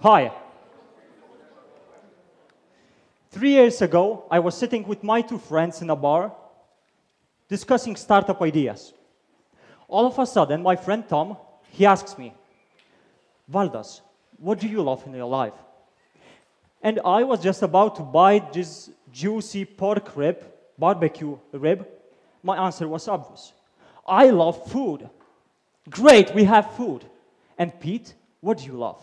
Hi. 3 years ago, I was sitting with my two friends in a bar discussing startup ideas. All of a sudden, my friend Tom, he asks me, Valdas, what do you love in your life? And I was just about to bite this juicy pork rib, barbecue rib. My answer was obvious. I love food. Great, we have food. And Pete, what do you love?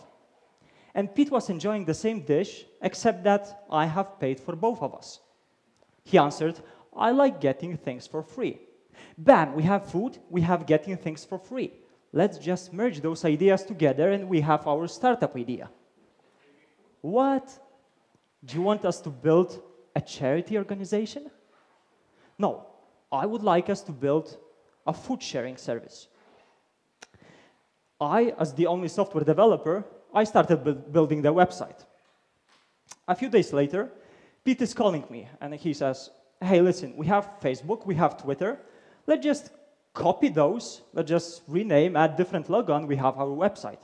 And Pete was enjoying the same dish, except that I have paid for both of us. He answered, I like getting things for free. Bam, we have food, we have getting things for free. Let's just merge those ideas together and we have our startup idea. What? Do you want us to build a charity organization? No, I would like us to build a food sharing service. I, as the only software developer, I started building the website. A few days later, Pete is calling me and he says, hey, listen, we have Facebook, we have Twitter. Let's just copy those, let's just rename, add different logo, and we have our website.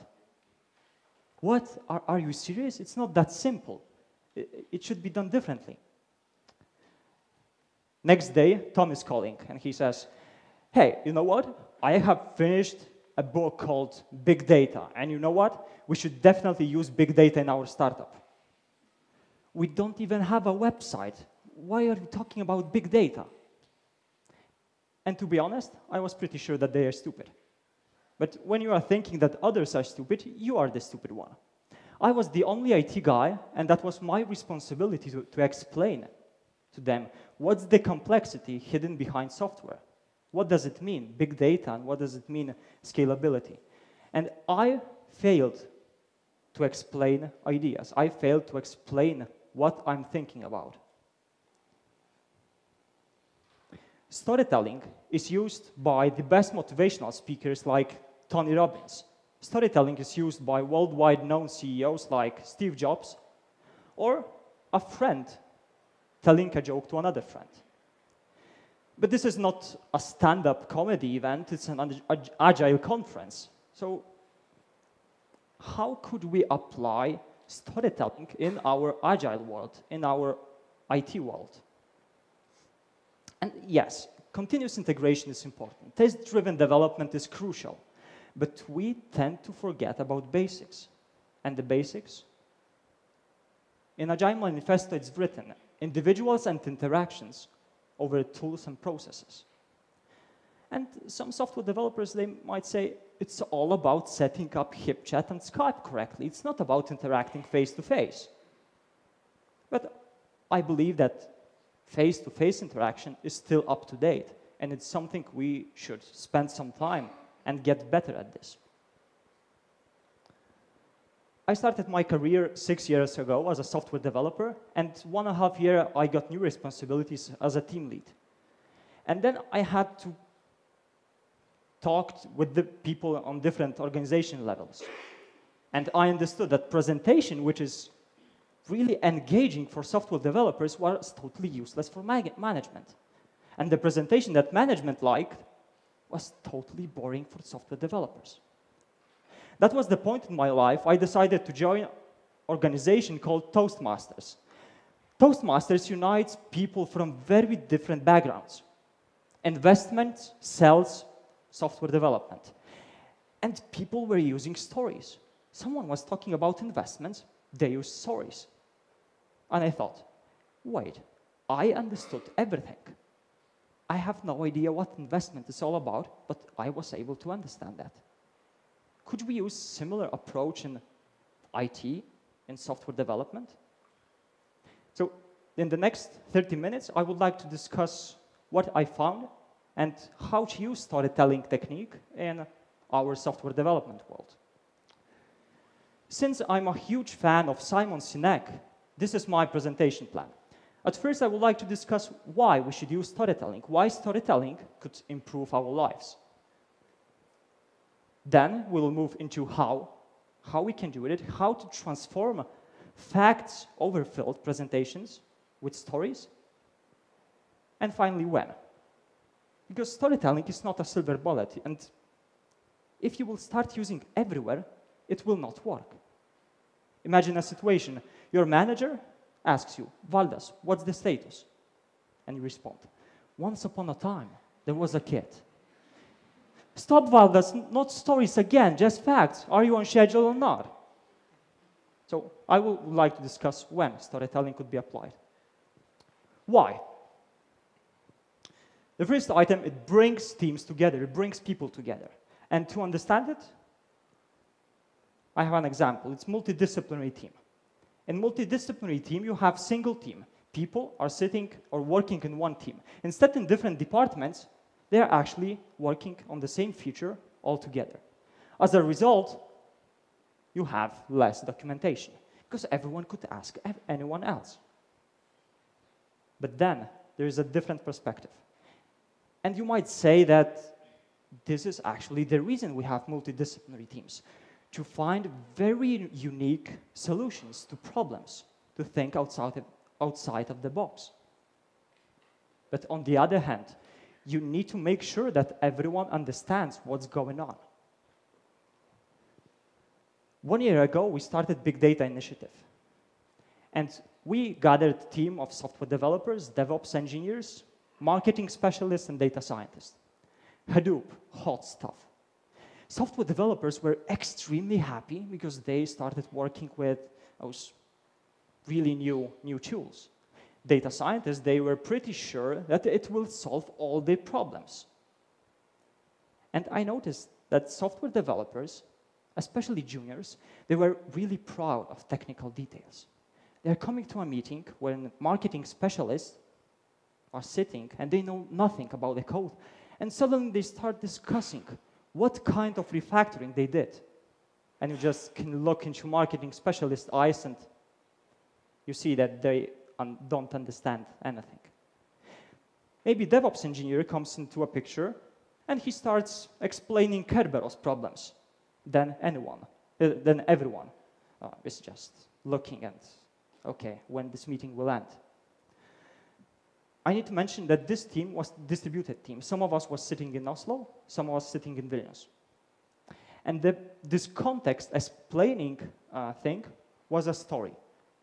What? Are you serious? It's not that simple. It should be done differently. Next day, Tom is calling and he says, hey, you know what? I have finished a book called Big Data, and you know what? We should definitely use big data in our startup. We don't even have a website. Why are you talking about big data? And to be honest, I was pretty sure that they are stupid. But when you are thinking that others are stupid, you are the stupid one. I was the only IT guy, and that was my responsibility to explain to them what's the complexity hidden behind software. What does it mean, big data, and what does it mean, scalability? And I failed to explain ideas. I failed to explain what I'm thinking about. Storytelling is used by the best motivational speakers like Tony Robbins. Storytelling is used by worldwide known CEOs like Steve Jobs, or a friend telling a joke to another friend. But this is not a stand-up comedy event, it's an agile conference. So how could we apply storytelling in our agile world, in our IT world? And yes, continuous integration is important. Test-driven development is crucial. But we tend to forget about basics. And the basics? In Agile Manifesto, it's written, individuals and interactions over tools and processes. And some software developers, they might say, it's all about setting up HipChat and Skype correctly. It's not about interacting face-to-face. But I believe that face-to-face interaction is still up to date, and it's something we should spend some time and get better at this. I started my career 6 years ago as a software developer, and 1.5 years I got new responsibilities as a team lead. And then I had to talk with the people on different organization levels. And I understood that presentation, which is really engaging for software developers, was totally useless for management. And the presentation that management liked was totally boring for software developers. That was the point in my life I decided to join an organization called Toastmasters. Toastmasters unites people from very different backgrounds: investment, sales, software development. And people were using stories. Someone was talking about investments, they used stories. And I thought, wait, I understood everything. I have no idea what investment is all about, but I was able to understand that. Could we use similar approach in IT, in software development? So in the next 30 minutes, I would like to discuss what I found and how to use storytelling technique in our software development world. Since I'm a huge fan of Simon Sinek, this is my presentation plan. At first, I would like to discuss why we should use storytelling, why storytelling could improve our lives. Then we will move into how we can do it, how to transform facts overfilled presentations with stories, and finally when. Because storytelling is not a silver bullet, and if you will start using everywhere, it will not work. Imagine a situation. Your manager asks you, Valdas, what's the status? And you respond, once upon a time, there was a kid. Stop, Valdas, not stories again, just facts. Are you on schedule or not? So I would like to discuss when storytelling could be applied. Why? The first item, it brings teams together, it brings people together. And to understand it, I have an example. It's multidisciplinary team. In multidisciplinary team, you have single team. People are sitting or working in one team. Instead, in different departments, they're actually working on the same feature all together. As a result, you have less documentation because everyone could ask anyone else. But then there is a different perspective. And you might say that this is actually the reason we have multidisciplinary teams, to find very unique solutions to problems, to think outside of the box. But on the other hand, you need to make sure that everyone understands what's going on. 1 year ago, we started Big Data Initiative. And we gathered a team of software developers, DevOps engineers, marketing specialists, and data scientists. Hadoop, hot stuff. Software developers were extremely happy because they started working with those really new tools. Data scientists, they were pretty sure that it will solve all their problems. And I noticed that software developers, especially juniors, they were really proud of technical details. They're coming to a meeting when marketing specialists are sitting and they know nothing about the code. And suddenly they start discussing what kind of refactoring they did. And you just can look into marketing specialist eyes and you see that they don't understand anything. Maybe DevOps engineer comes into a picture and he starts explaining Kerberos problems. Then everyone is just looking and, okay, when this meeting will end. I need to mention that this team was a distributed team. Some of us was sitting in Oslo, some of us sitting in Vilnius. And this context explaining thing was a story.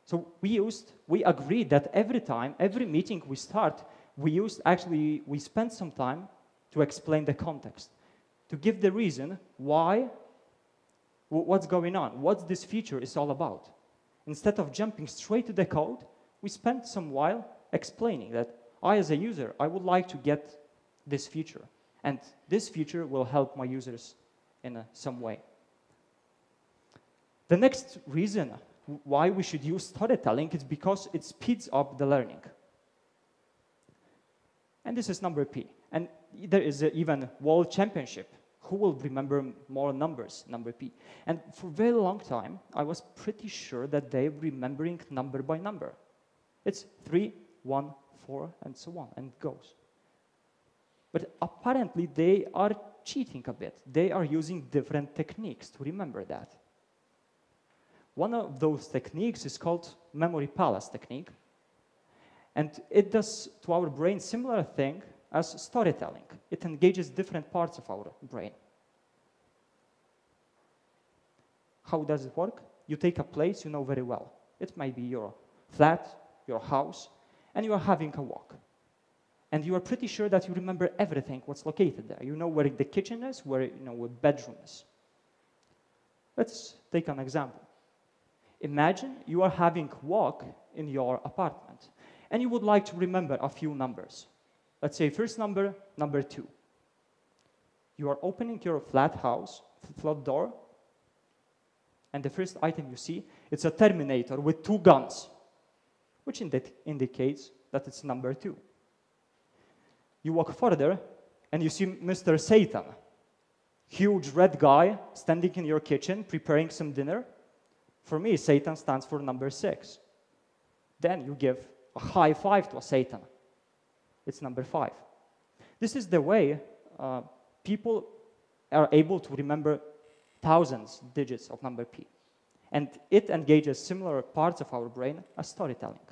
So we agreed that every meeting we start, we spend some time to explain the context, to give the reason why, what's going on, what this feature is all about. Instead of jumping straight to the code, we spent some while explaining that I, as a user, I would like to get this feature, and this feature will help my users in some way. The next reason why we should use storytelling is because it speeds up the learning. And this is number P. And there is even world championship. Who will remember more numbers, number P? And for a very long time, I was pretty sure that they're remembering number by number. It's 3, 1, 4, and so on, and it goes. But apparently, they are cheating a bit. They are using different techniques to remember that. One of those techniques is called memory palace technique. And it does to our brain similar thing as storytelling. It engages different parts of our brain. How does it work? You take a place you know very well. It might be your flat, your house, and you are having a walk. And you are pretty sure that you remember everything, what's located there. You know where the kitchen is, where the bedroom is. Let's take an example. Imagine you are having a walk in your apartment, and you would like to remember a few numbers. Let's say first number, number 2. You are opening your flat door, and the first item you see, it's a Terminator with 2 guns, which indicates that it's number 2. You walk further, and you see Mr. Satan, huge red guy standing in your kitchen, preparing some dinner. For me, Satan stands for number 6. Then you give a high five to a Satan. It's number 5. This is the way people are able to remember thousands digits of number P. And it engages similar parts of our brain as storytelling.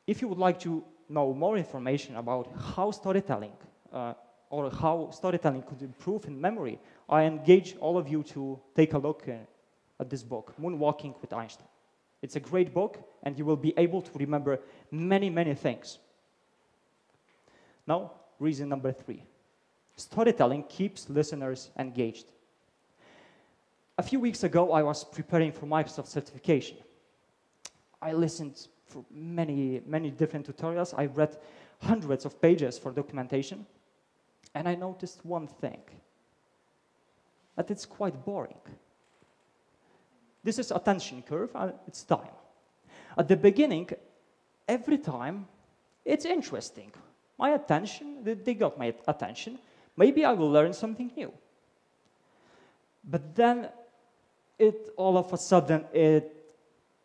If you would like to know more information about how storytelling could improve in memory, I engage all of you to take a look at this book, Moonwalking with Einstein. It's a great book, and you will be able to remember many, many things. Now, reason number 3. Storytelling keeps listeners engaged. A few weeks ago, I was preparing for Microsoft certification. I listened for many, many different tutorials. I read hundreds of pages for documentation, and I noticed one thing, that it's quite boring. This is attention curve, and it's time. At the beginning, every time, it's interesting. My attention, they got my attention. Maybe I will learn something new. But then, all of a sudden, it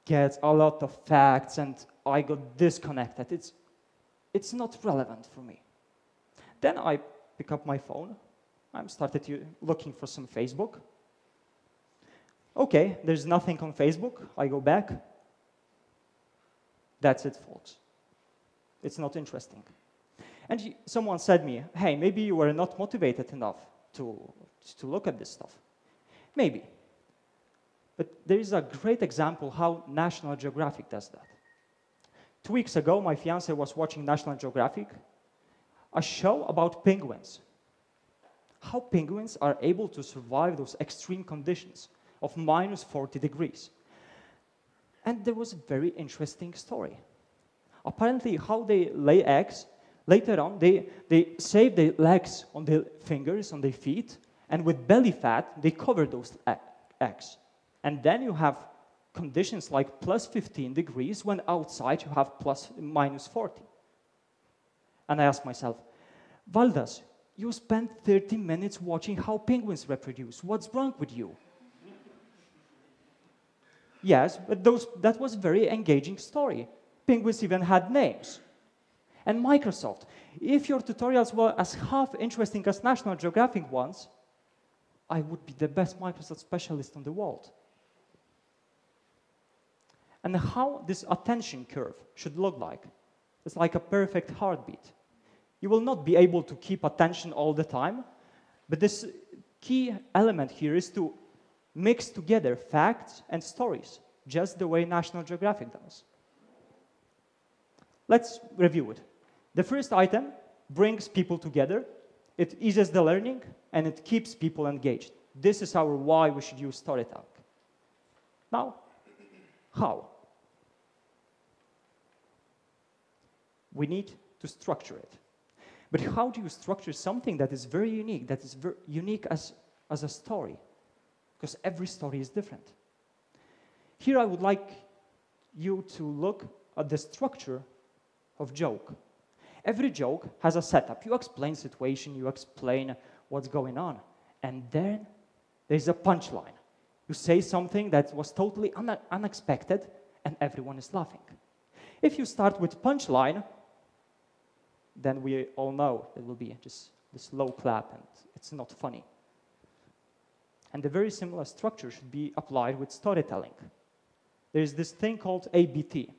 gets a lot of facts, and I got disconnected. It's not relevant for me. Then I pick up my phone. I started looking for some Facebook. Okay, there's nothing on Facebook. I go back. That's it, folks. It's not interesting. And someone said me, hey, maybe you were not motivated enough to look at this stuff. Maybe. But there is a great example how National Geographic does that. 2 weeks ago, my fiancé was watching National Geographic, a show about penguins. How penguins are able to survive those extreme conditions of minus 40 degrees. And there was a very interesting story. Apparently, how they lay eggs, later on, they save their legs on their fingers, on their feet, and with belly fat, they cover those eggs. And then you have conditions like plus 15 degrees, when outside you have minus 40. And I asked myself, Valdas, you spent 30 minutes watching how penguins reproduce. What's wrong with you? Yes, but that was a very engaging story. Penguins even had names. And Microsoft, if your tutorials were as half interesting as National Geographic ones, I would be the best Microsoft specialist in the world. And how this attention curve should look like. It's like a perfect heartbeat. You will not be able to keep attention all the time, but this key element here is to mix together facts and stories, just the way National Geographic does. Let's review it. The first item brings people together, it eases the learning, and it keeps people engaged. This is our why we should use storytelling. Now, how? We need to structure it. But how do you structure something that is very unique, that is very unique as a story? Because every story is different. Here I would like you to look at the structure of joke. Every joke has a setup. You explain situation, you explain what's going on, and then there's a punchline. You say something that was totally unexpected, and everyone is laughing. If you start with punchline, then we all know it will be just this low clap, and it's not funny. And a very similar structure should be applied with storytelling. There's this thing called ABT.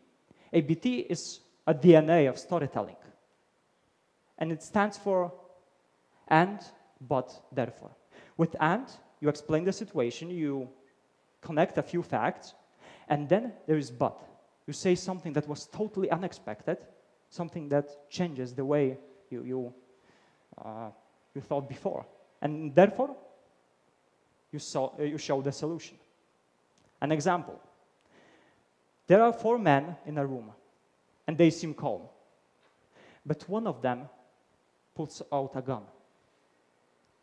ABT is a DNA of storytelling. And it stands for and, but, therefore. With and, you explain the situation, you connect a few facts, and then there is but. You say something that was totally unexpected, something that changes the way you thought before. And therefore, you show the solution. An example. There are 4 men in a room, and they seem calm. But one of them pulls out a gun.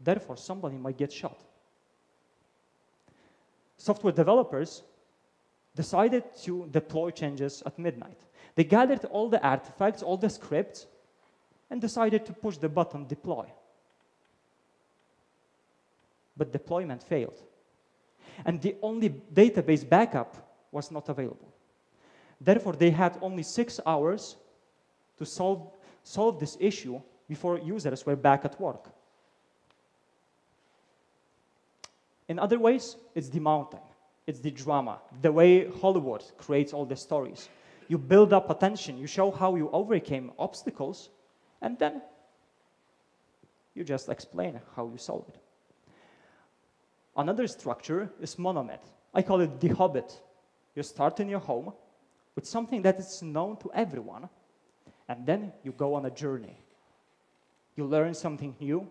Therefore, somebody might get shot. Software developers decided to deploy changes at midnight. They gathered all the artifacts, all the scripts, and decided to push the button deploy. But deployment failed. And the only database backup was not available. Therefore, they had only 6 hours to solve this issue before users were back at work. In other ways, it's the mountain, it's the drama, the way Hollywood creates all the stories. You build up attention, you show how you overcame obstacles, and then you just explain how you solved it. Another structure is monomyth. I call it the Hobbit. You start in your home with something that is known to everyone, and then you go on a journey. You learn something new,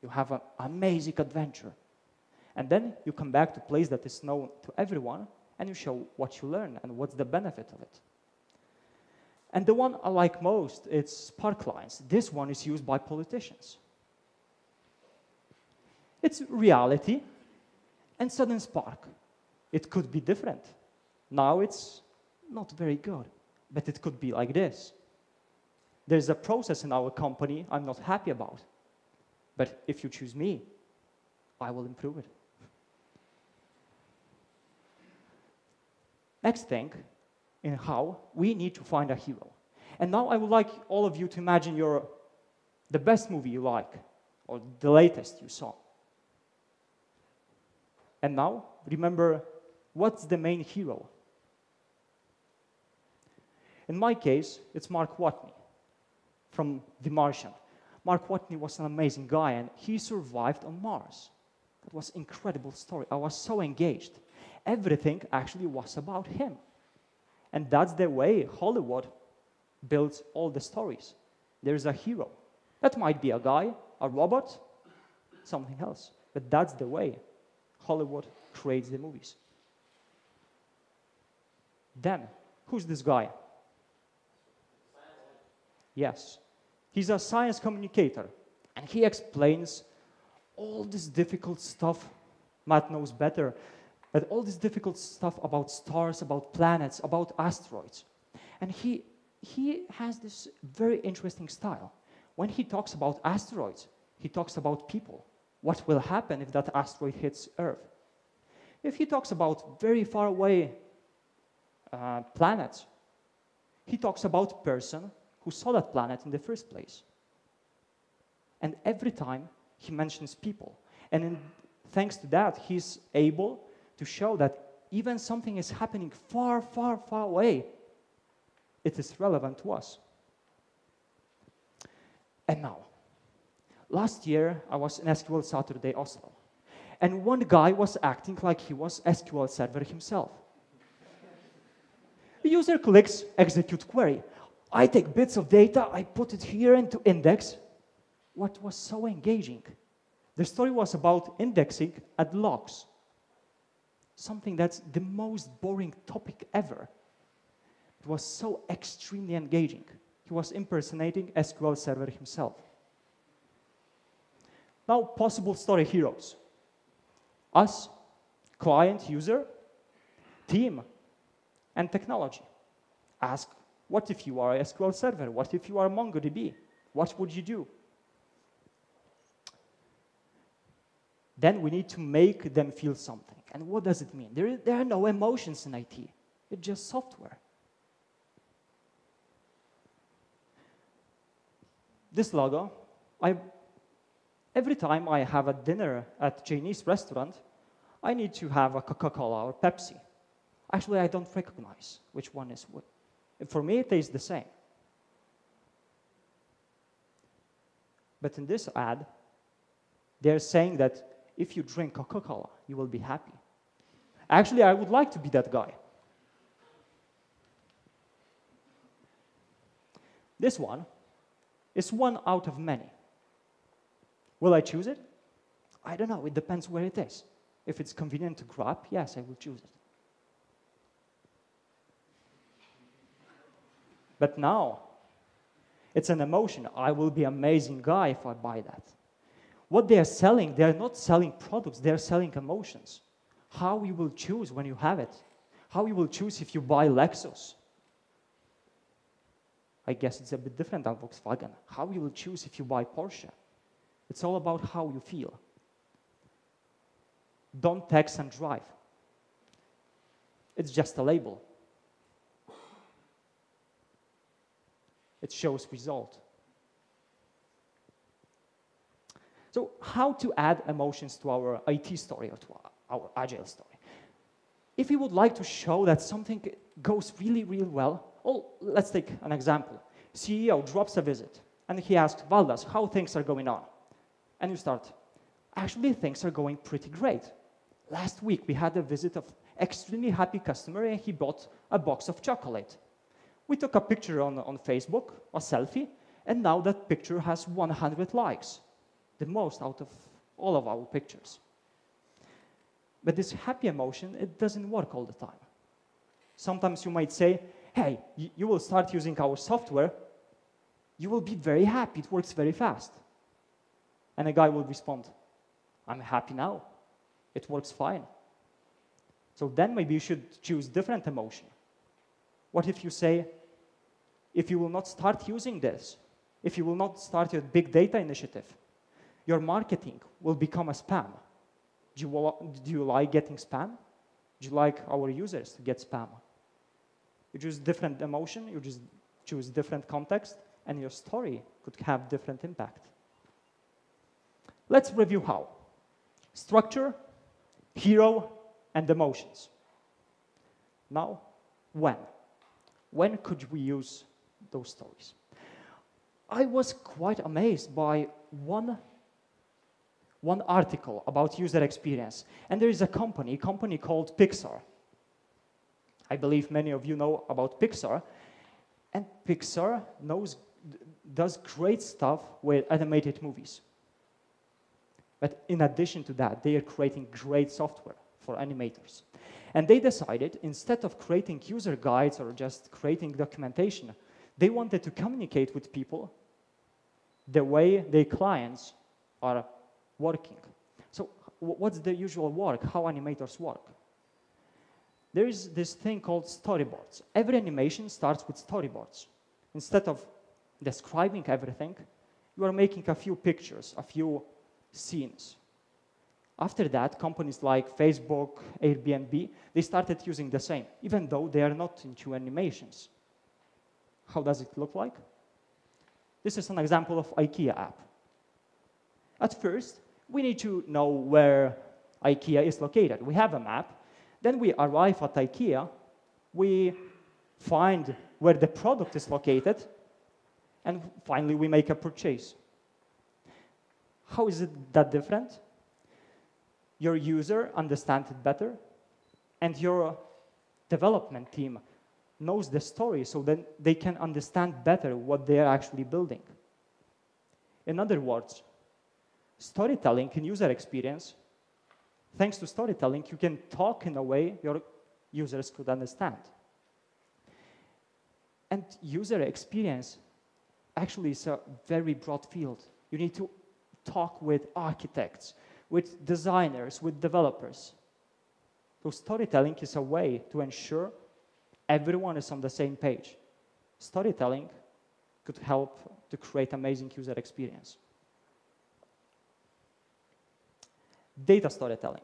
you have an amazing adventure, and then you come back to a place that is known to everyone, and you show what you learn and what's the benefit of it. And the one I like most is spark lines. This one is used by politicians. It's reality and sudden spark. It could be different. Now it's not very good, but it could be like this. There's a process in our company I'm not happy about, but if you choose me, I will improve it. Next thing, in how we need to find a hero. And now I would like all of you to imagine the best movie you like, or the latest you saw. And now, remember, what's the main hero? In my case, it's Mark Watney from The Martian. Mark Watney was an amazing guy, and he survived on Mars. That was an incredible story. I was so engaged. Everything actually was about him. And that's the way Hollywood builds all the stories. There's a hero. That might be a guy, a robot, something else. But that's the way Hollywood creates the movies. Then, who's this guy? Yes. He's a science communicator, and he explains all this difficult stuff. Matt knows better, but all this difficult stuff about stars, about planets, about asteroids. And he has this very interesting style. When he talks about asteroids, he talks about people. What will happen if that asteroid hits Earth? If he talks about very far away planets, he talks about person who saw that planet in the first place. And every time he mentions people. And thanks to that, he's able to show that even something is happening far, far, far away, it is relevant to us. And now, last year, I was in SQL Saturday Oslo, and one guy was acting like he was SQL server himself. The user clicks execute query. I take bits of data, I put it here into index. What was so engaging? The story was about indexing at logs. Something that's the most boring topic ever. It was so extremely engaging. He was impersonating SQL server himself. Now, possible story heroes. Us, client, user, team, and technology. Ask, what if you are a SQL server? What if you are MongoDB? What would you do? Then we need to make them feel something. And what does it mean? There are no emotions in IT. It's just software. This logo, every time I have a dinner at a Chinese restaurant, I need to have a Coca-Cola or Pepsi. Actually, I don't recognize which one is what. For me, it tastes the same. But in this ad, they're saying that if you drink Coca-Cola, you will be happy. Actually, I would like to be that guy. This one is one out of many. Will I choose it? I don't know. It depends where it is. If it's convenient to grab, yes, I will choose it. But now, it's an emotion. I will be an amazing guy if I buy that. What they are selling, they are not selling products, they are selling emotions. How you will choose when you have it. How you will choose if you buy Lexus. I guess it's a bit different than Volkswagen. How you will choose if you buy Porsche. It's all about how you feel. Don't text and drive. It's just a label. It shows result. So how to add emotions to our IT story or to our Agile story? If we would like to show that something goes really, really well, let's take an example. CEO drops a visit, and he asks, Valdas, how things are going on? And you start, actually, things are going pretty great. Last week, we had a visit of extremely happy customer, and he bought a box of chocolate. We took a picture on Facebook, a selfie, and now that picture has 100 likes, the most out of all of our pictures. But this happy emotion, it doesn't work all the time. Sometimes you might say, hey, you will start using our software, you will be very happy, it works very fast. And a guy will respond, I'm happy now, it works fine. So then maybe you should choose different emotion. What if you say, if you will not start using this, if you will not start your big data initiative, your marketing will become a spam. Do you like getting spam? Do you like our users to get spam? You choose different emotion, you just choose different context, and your story could have different impact. Let's review how. Structure, hero, and emotions. Now, when? When could we use those stories? I was quite amazed by one article about user experience. And there is a company called Pixar. I believe many of you know about Pixar. And Pixar does great stuff with animated movies. But in addition to that, they are creating great software for animators. And they decided, instead of creating user guides or just creating documentation, they wanted to communicate with people the way their clients are working. So what's the usual work, how animators work? There is this thing called storyboards. Every animation starts with storyboards. Instead of describing everything, you are making a few pictures, a few scenes. After that, companies like Facebook, Airbnb, they started using the same, even though they are not into animations. How does it look like? This is an example of IKEA app. At first, we need to know where IKEA is located. We have a map. Then we arrive at IKEA. We find where the product is located. And finally, we make a purchase. How is it that different? Your user understands it better, and your development team knows the story so that they can understand better what they are actually building. In other words, storytelling in user experience, thanks to storytelling, you can talk in a way your users could understand. And user experience actually is a very broad field. You need to talk with architects, with designers, with developers. So storytelling is a way to ensure everyone is on the same page. Storytelling could help to create amazing user experience. Data storytelling.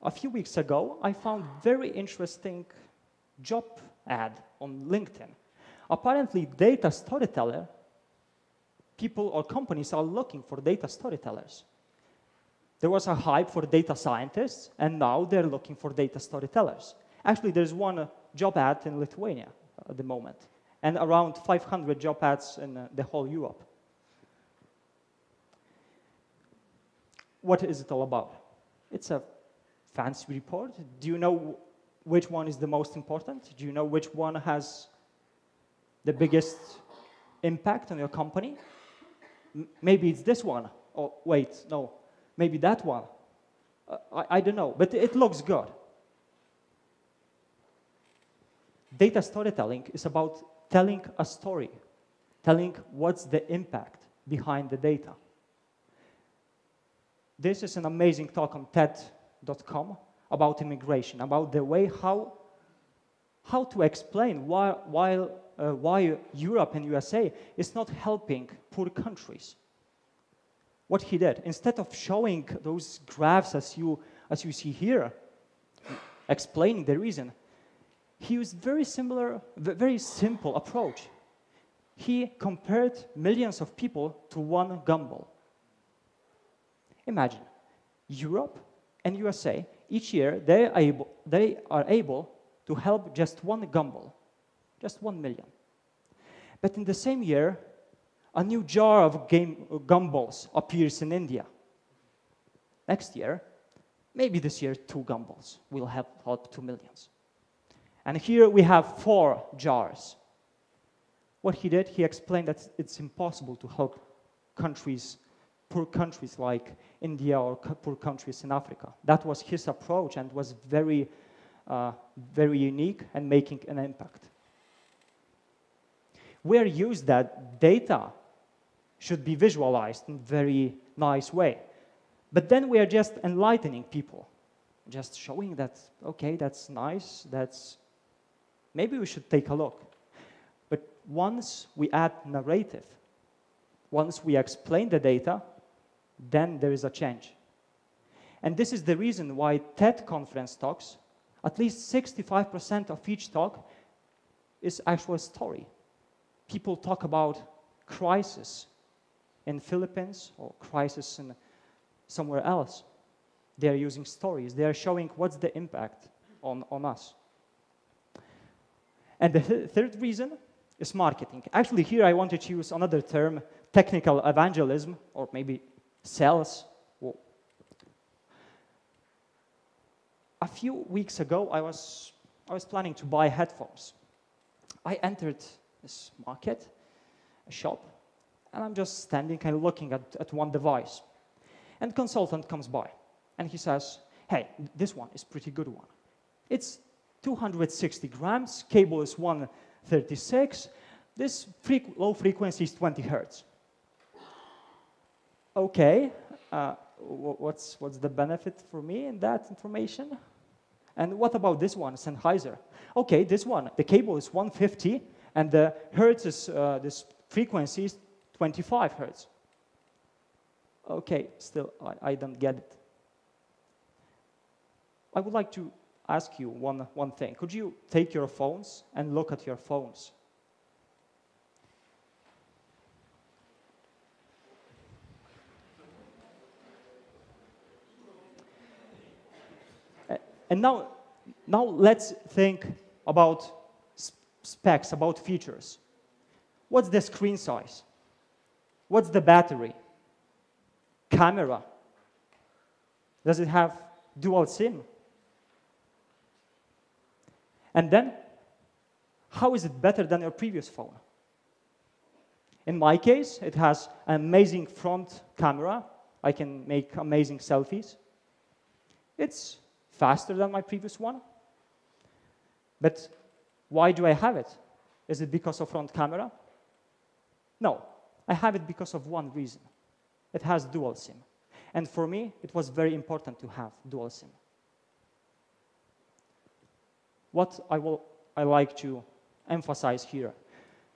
A few weeks ago, I found very interesting job ad on LinkedIn. Apparently, data storyteller, people or companies are looking for data storytellers. There was a hype for data scientists, and now they're looking for data storytellers. Actually, there's one job ad in Lithuania at the moment, and around 500 job ads in the whole Europe. What is it all about? It's a fancy report. Do you know which one is the most important? Do you know which one has the biggest impact on your company? Maybe it's this one. Oh, wait, no. Maybe that one. I don't know, but it looks good. Data storytelling is about telling a story, telling what's the impact behind the data. This is an amazing talk on TED.com about immigration, about the way how to explain why Europe and USA is not helping poor countries. What he did, instead of showing those graphs as you see here, explaining the reason, he used very simple approach. He compared millions of people to one gumball. Imagine, Europe and USA, each year they are able to help just one gumball, just 1 million. But in the same year, a new jar of gumballs appears in India. Next year, maybe this year 2 gumballs will help 2 millions. And here we have 4 jars. What he did, he explained that it's impossible to help countries, poor countries like India or poor countries in Africa. That was his approach and was very, very unique and making an impact. Where used that data should be visualized in a very nice way. But then we are just enlightening people, just showing that, okay, that's nice, maybe we should take a look. But once we add narrative, once we explain the data, then there is a change. And this is the reason why TED conference talks, at least 65% of each talk is actually a story. People talk about crisis in Philippines or crisis in somewhere else. They are using stories. They are showing what's the impact on us. And the third reason is marketing. Actually, here I wanted to use another term, technical evangelism, or maybe sales. A few weeks ago, I was planning to buy headphones. I entered this market, a shop, and I'm just standing and looking at one device. And the consultant comes by, and he says, hey, this one is pretty good one. It's 260 grams, cable is 136, this low frequency is 20 hertz. Okay, what's the benefit for me in that information? And what about this one, Sennheiser? Okay, this one, the cable is 150, and the hertz is, this frequency is 25 hertz. Okay, still, I don't get it. I would like to ask you one thing. Could you take your phones and look at your phones? And now let's think about specs, about features. What's the screen size? What's the battery? Camera? Does it have dual SIM? And then, how is it better than your previous phone? In my case, it has an amazing front camera. I can make amazing selfies. It's faster than my previous one. But why do I have it? Is it because of front camera? No, I have it because of one reason. It has dual SIM. And for me, it was very important to have dual SIM. What I like to emphasize here,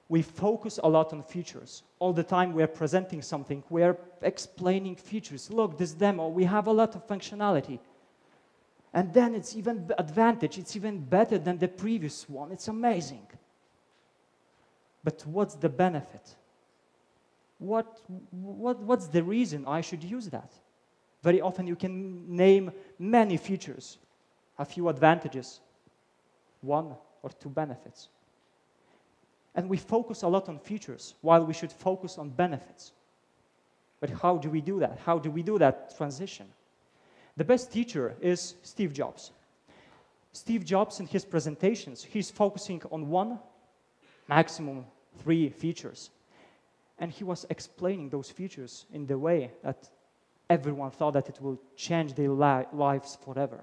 we focus a lot on features. All the time we are presenting something, we are explaining features. Look, this demo, we have a lot of functionality. And then it's even advantage, it's even better than the previous one. It's amazing. But what's the benefit? What's the reason I should use that? Very often you can name many features, a few advantages, 1 or 2 benefits. And we focus a lot on features while we should focus on benefits. But how do we do that? How do we do that transition? The best teacher is Steve Jobs. Steve Jobs, in his presentations, he's focusing on 1, maximum 3 features. And he was explaining those features in the way that everyone thought that it will change their lives forever.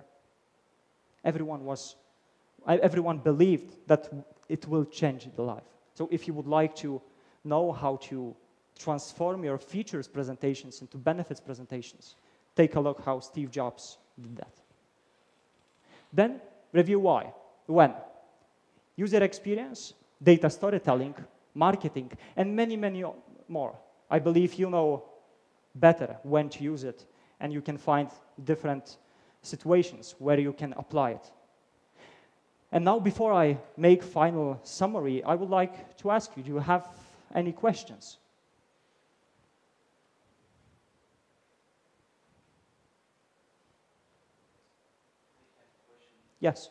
Everyone believed that it will change the life. So if you would like to know how to transform your features presentations into benefits presentations, take a look how Steve Jobs did that. Then review why. When? User experience, data storytelling, marketing, and many, many more. I believe you know better when to use it, and you can find different situations where you can apply it. And now, before I make final summary, I would like to ask you, do you have any questions? Yes.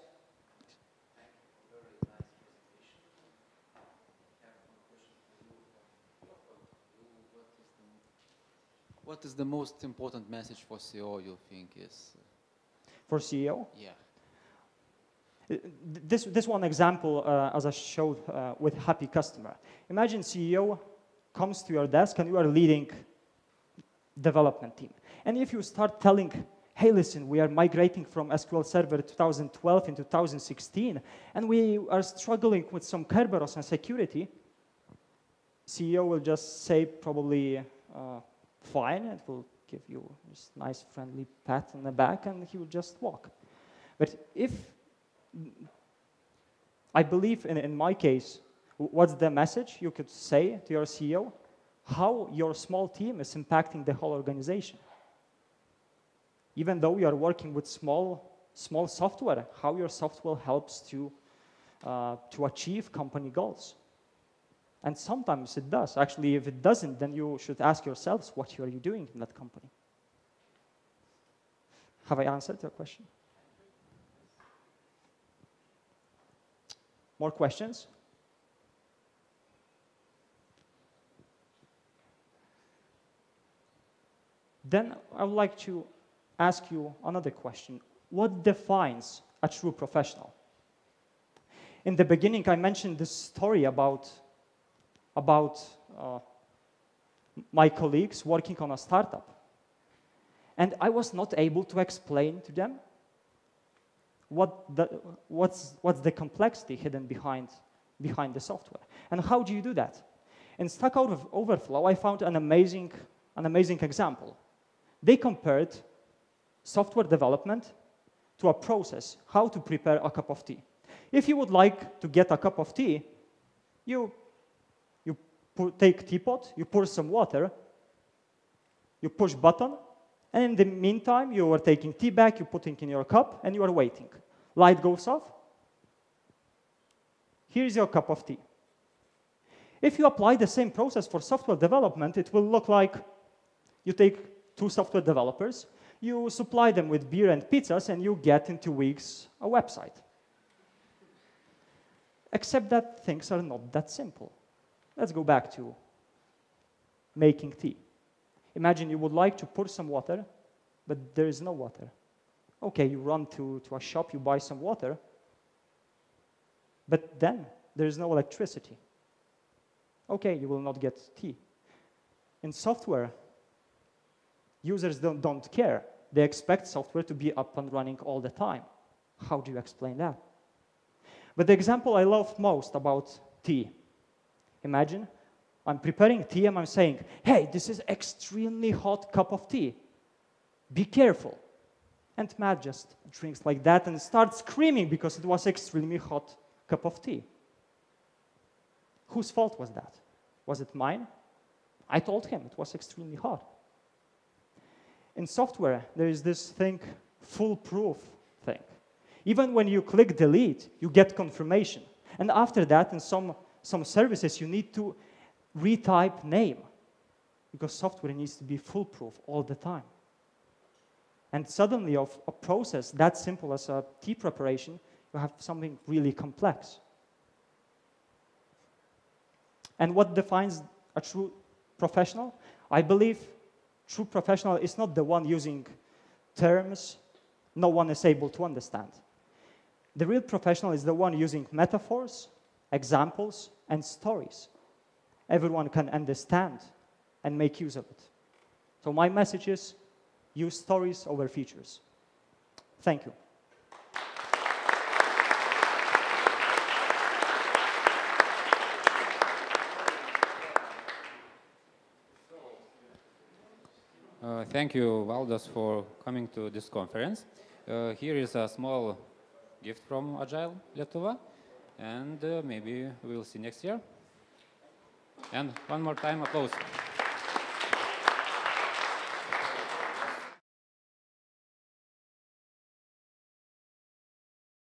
What is the most important message for CEO you think is For CEO? Yeah. This one example, as I showed with happy customer. Imagine CEO comes to your desk and you are leading development team. And if you start telling, hey, listen, we are migrating from SQL Server 2012 in 2016, and we are struggling with some Kerberos and security, CEO will just say probably, fine, and will give you this nice friendly pat on the back, and he will just walk. But if, I believe in my case, what's the message you could say to your CEO? How your small team is impacting the whole organization. Even though you are working with small software, how your software helps to achieve company goals. And sometimes it does. Actually, if it doesn't, then you should ask yourselves, what are you doing in that company? Have I answered your question? More questions? Then I would like to ask you another question. What defines a true professional? In the beginning, I mentioned this story about my colleagues working on a startup. And I was not able to explain to them what's the complexity hidden behind the software. And how do you do that? In Stack Overflow, I found an amazing example. They compared software development to a process, how to prepare a cup of tea. If you would like to get a cup of tea, you take a teapot, you pour some water, you push button, and in the meantime, you are taking tea bag, you putting in your cup, and you are waiting. Light goes off. Here's your cup of tea. If you apply the same process for software development, it will look like you take 2 software developers, you supply them with beer and pizzas, and you get in 2 weeks a website. Except that things are not that simple. Let's go back to making tea. Imagine you would like to pour some water, but there is no water. Okay, you run to a shop, you buy some water, but then there is no electricity. Okay, you will not get tea. In software, users don't care. They expect software to be up and running all the time. How do you explain that? But the example I love most about tea, imagine I'm preparing tea and I'm saying, hey, this is extremely hot cup of tea. Be careful. And Matt just drinks like that and starts screaming because it was extremely hot cup of tea. Whose fault was that? Was it mine? I told him it was extremely hot. In software, there is this thing, foolproof thing. Even when you click delete, you get confirmation. And after that, in some services, you need to retype name because software needs to be foolproof all the time. And suddenly, of a process that simple as a tea preparation, you have something really complex. And what defines a true professional? I believe true professional is not the one using terms no one is able to understand. The real professional is the one using metaphors, examples, and stories. Everyone can understand and make use of it. So my message is, use stories over features. Thank you. Thank you, Valdas, for coming to this conference. Here is a small gift from Agile Lietuva, and maybe we'll see next year. And one more time, applause.